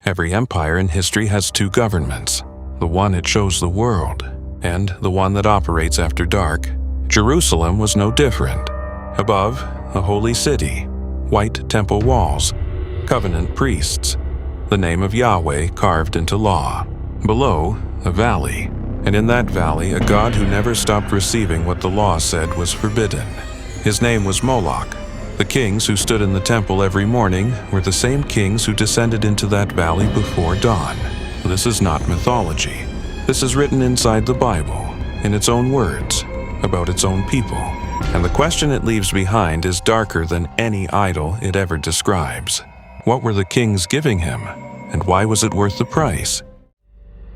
Every empire in history has two governments, the one it shows the world, and the one that operates after dark. Jerusalem was no different. Above, a holy city, white temple walls, covenant priests, the name of Yahweh carved into law. Below, a valley, and in that valley a god who never stopped receiving what the law said was forbidden. His name was Moloch. The kings who stood in the temple every morning were the same kings who descended into that valley before dawn. This is not mythology. This is written inside the Bible, in its own words, about its own people. And the question it leaves behind is darker than any idol it ever describes. What were the kings giving him, and why was it worth the price?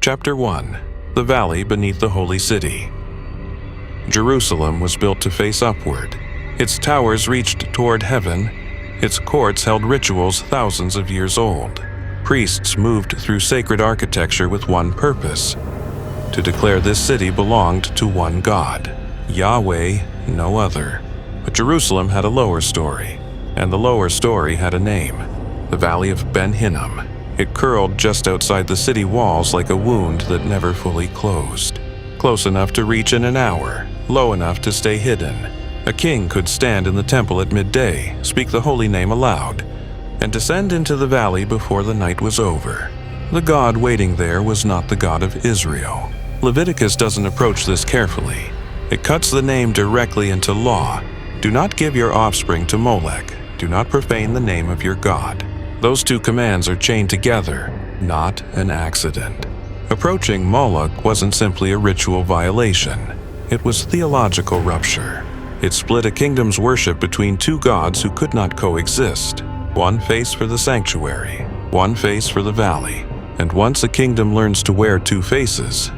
Chapter 1. The Valley Beneath the Holy City. Jerusalem was built to face upward. Its towers reached toward heaven. Its courts held rituals thousands of years old. Priests moved through sacred architecture with one purpose: to declare this city belonged to one God, Yahweh, no other. But Jerusalem had a lower story, and the lower story had a name: the Valley of Ben Hinnom. It curled just outside the city walls like a wound that never fully closed. Close enough to reach in an hour, low enough to stay hidden. A king could stand in the temple at midday, speak the holy name aloud, and descend into the valley before the night was over. The God waiting there was not the God of Israel. Leviticus doesn't approach this carefully. It cuts the name directly into law. Do not give your offspring to Moloch. Do not profane the name of your God. Those two commands are chained together, not an accident. Approaching Moloch wasn't simply a ritual violation. It was theological rupture. It split a kingdom's worship between two gods who could not coexist. One face for the sanctuary, one face for the valley. And once a kingdom learns to wear two faces,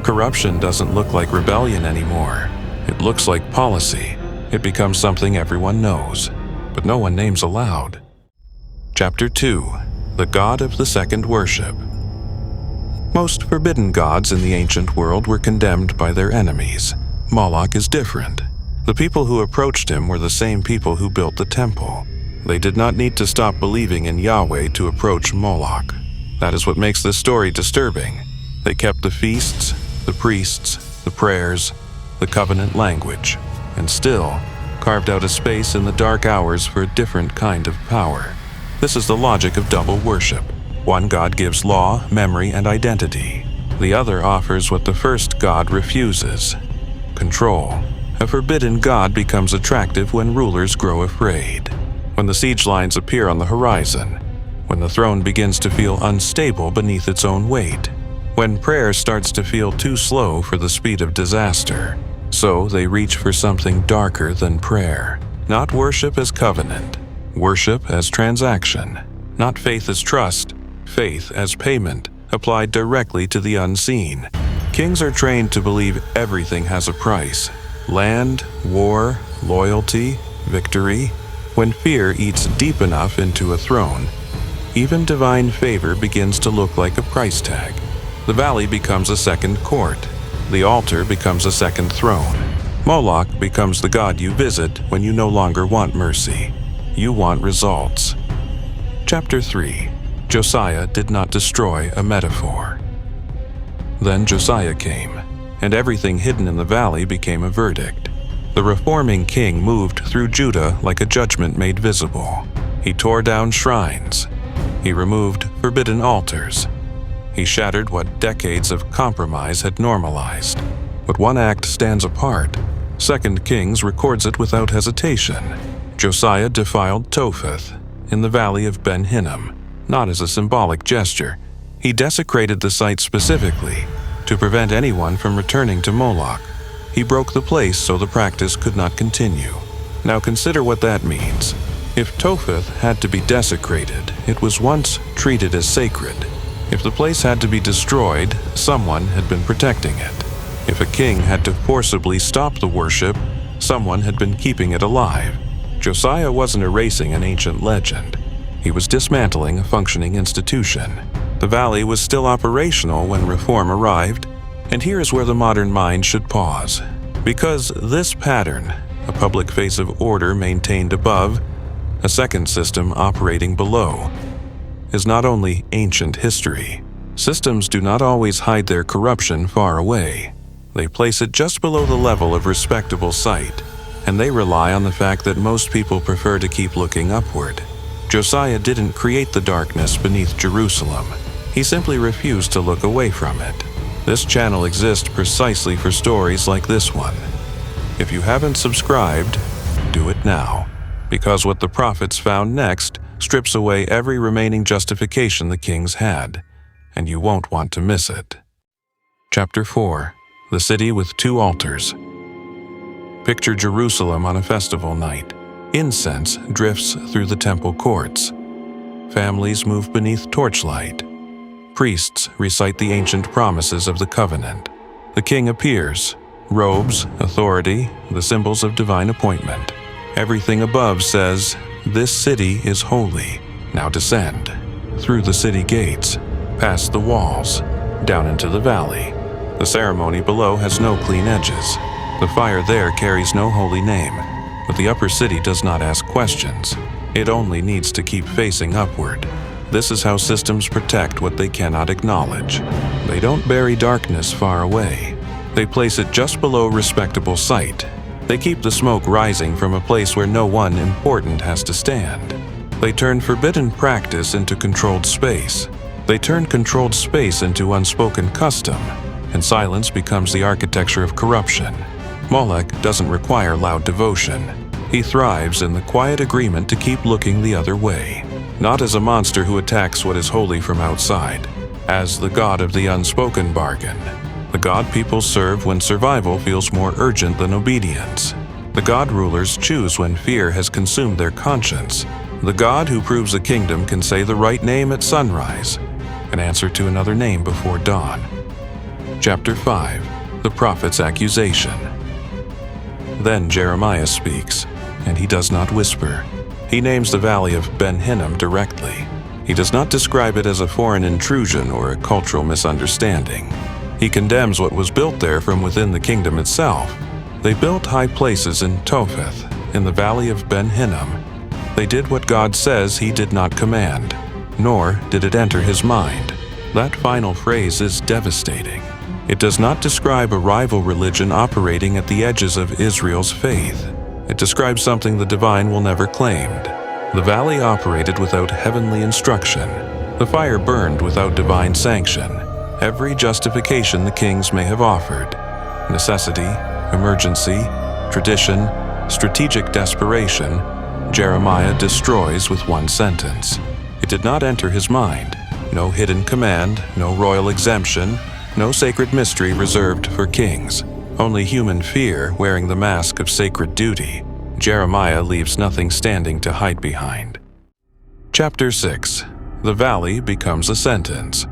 corruption doesn't look like rebellion anymore. It looks like policy. It becomes something everyone knows, but no one names aloud. Chapter 2. The God of the Second Worship. Most forbidden gods in the ancient world were condemned by their enemies. Moloch is different. The people who approached him were the same people who built the temple. They did not need to stop believing in Yahweh to approach Moloch. That is what makes this story disturbing. They kept the feasts, the priests, the prayers, the covenant language, and still carved out a space in the dark hours for a different kind of power. This is the logic of double worship. One God gives law, memory, and identity. The other offers what the first God refuses: control. A forbidden God becomes attractive when rulers grow afraid, when the siege lines appear on the horizon, when the throne begins to feel unstable beneath its own weight, when prayer starts to feel too slow for the speed of disaster. So they reach for something darker than prayer. Not worship as covenant, worship as transaction. Not faith as trust, faith as payment, applied directly to the unseen. Kings are trained to believe everything has a price: land, war, loyalty, victory. When fear eats deep enough into a throne, even divine favor begins to look like a price tag. The valley becomes a second court. The altar becomes a second throne. Moloch becomes the god you visit when you no longer want mercy. You want results. Chapter 3. Josiah did not destroy a metaphor. Then Josiah came, and everything hidden in the valley became a verdict. The reforming king moved through Judah like a judgment made visible. He tore down shrines. He removed forbidden altars. He shattered what decades of compromise had normalized. But one act stands apart. 2 Kings records it without hesitation. Josiah defiled Topheth in the Valley of Ben Hinnom, not as a symbolic gesture. He desecrated the site specifically to prevent anyone from returning to Moloch. He broke the place so the practice could not continue. Now consider what that means. If Topheth had to be desecrated, it was once treated as sacred. If the place had to be destroyed, someone had been protecting it. If a king had to forcibly stop the worship, someone had been keeping it alive. Josiah wasn't erasing an ancient legend. He was dismantling a functioning institution. The valley was still operational when reform arrived, and here is where the modern mind should pause. Because this pattern, a public face of order maintained above, a second system operating below, is not only ancient history. Systems do not always hide their corruption far away. They place it just below the level of respectable sight, and they rely on the fact that most people prefer to keep looking upward. Josiah didn't create the darkness beneath Jerusalem. He simply refused to look away from it. This channel exists precisely for stories like this one. If you haven't subscribed, do it now, because what the prophets found next strips away every remaining justification the kings had, and you won't want to miss it. Chapter 4. The City with Two Altars. Picture Jerusalem on a festival night. Incense drifts through the temple courts. Families move beneath torchlight. Priests recite the ancient promises of the covenant. The king appears. Robes, authority, the symbols of divine appointment. Everything above says, "This city is holy. Now descend." Through the city gates, past the walls, down into the valley. The ceremony below has no clean edges. The fire there carries no holy name, but the upper city does not ask questions. It only needs to keep facing upward. This is how systems protect what they cannot acknowledge. They don't bury darkness far away. They place it just below respectable sight. They keep the smoke rising from a place where no one important has to stand. They turn forbidden practice into controlled space. They turn controlled space into unspoken custom, and silence becomes the architecture of corruption. Moloch doesn't require loud devotion. He thrives in the quiet agreement to keep looking the other way, not as a monster who attacks what is holy from outside, as the god of the unspoken bargain, the god people serve when survival feels more urgent than obedience, the god rulers choose when fear has consumed their conscience, the god who proves a kingdom can say the right name at sunrise, and answer to another name before dawn. Chapter 5. The Prophet's Accusation. Then Jeremiah speaks, and he does not whisper. He names the Valley of Ben Hinnom directly. He does not describe it as a foreign intrusion or a cultural misunderstanding. He condemns what was built there from within the kingdom itself. They built high places in Topheth, in the Valley of Ben Hinnom. They did what God says he did not command, nor did it enter his mind. That final phrase is devastating. It does not describe a rival religion operating at the edges of Israel's faith. It describes something the divine will never claimed. The valley operated without heavenly instruction. The fire burned without divine sanction. Every justification the kings may have offered, necessity, emergency, tradition, strategic desperation, Jeremiah destroys with one sentence. It did not enter his mind. No hidden command, no royal exemption, no sacred mystery reserved for kings. Only human fear wearing the mask of sacred duty. Jeremiah leaves nothing standing to hide behind. Chapter 6. The valley becomes a sentence.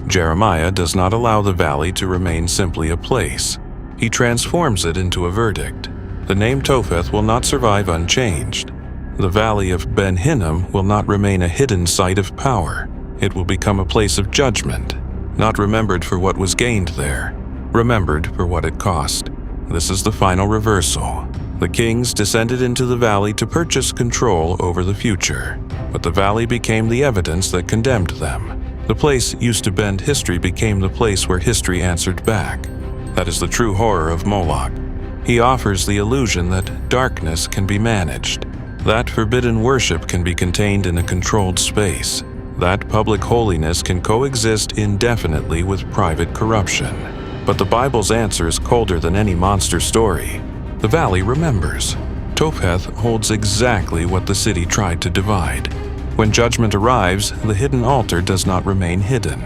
Jeremiah does not allow the valley to remain simply a place. He transforms it into a verdict. The name Topheth will not survive unchanged. The Valley of Ben Hinnom will not remain a hidden site of power. It will become a place of judgment, not remembered for what was gained there, remembered for what it cost. This is the final reversal. The kings descended into the valley to purchase control over the future, but the valley became the evidence that condemned them. The place used to bend history became the place where history answered back. That is the true horror of Moloch. He offers the illusion that darkness can be managed, that forbidden worship can be contained in a controlled space, that public holiness can coexist indefinitely with private corruption. But the Bible's answer is colder than any monster story. The valley remembers. Topheth holds exactly what the city tried to divide. When judgment arrives, the hidden altar does not remain hidden.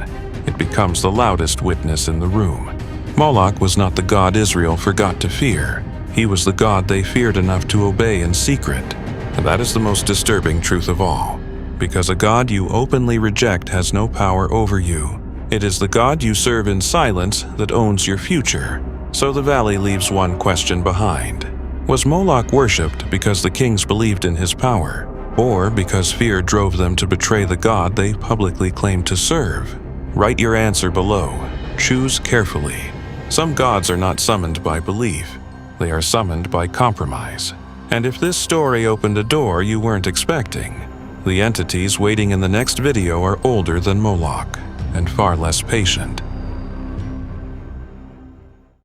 It becomes the loudest witness in the room. Moloch was not the God Israel forgot to fear. He was the God they feared enough to obey in secret. And that is the most disturbing truth of all. Because a God you openly reject has no power over you. It is the God you serve in silence that owns your future. So the valley leaves one question behind. Was Moloch worshipped because the kings believed in his power, or because fear drove them to betray the God they publicly claimed to serve? Write your answer below. Choose carefully. Some gods are not summoned by belief. They are summoned by compromise. And if this story opened a door you weren't expecting, The entities waiting in the next video are older than Moloch and far less patient.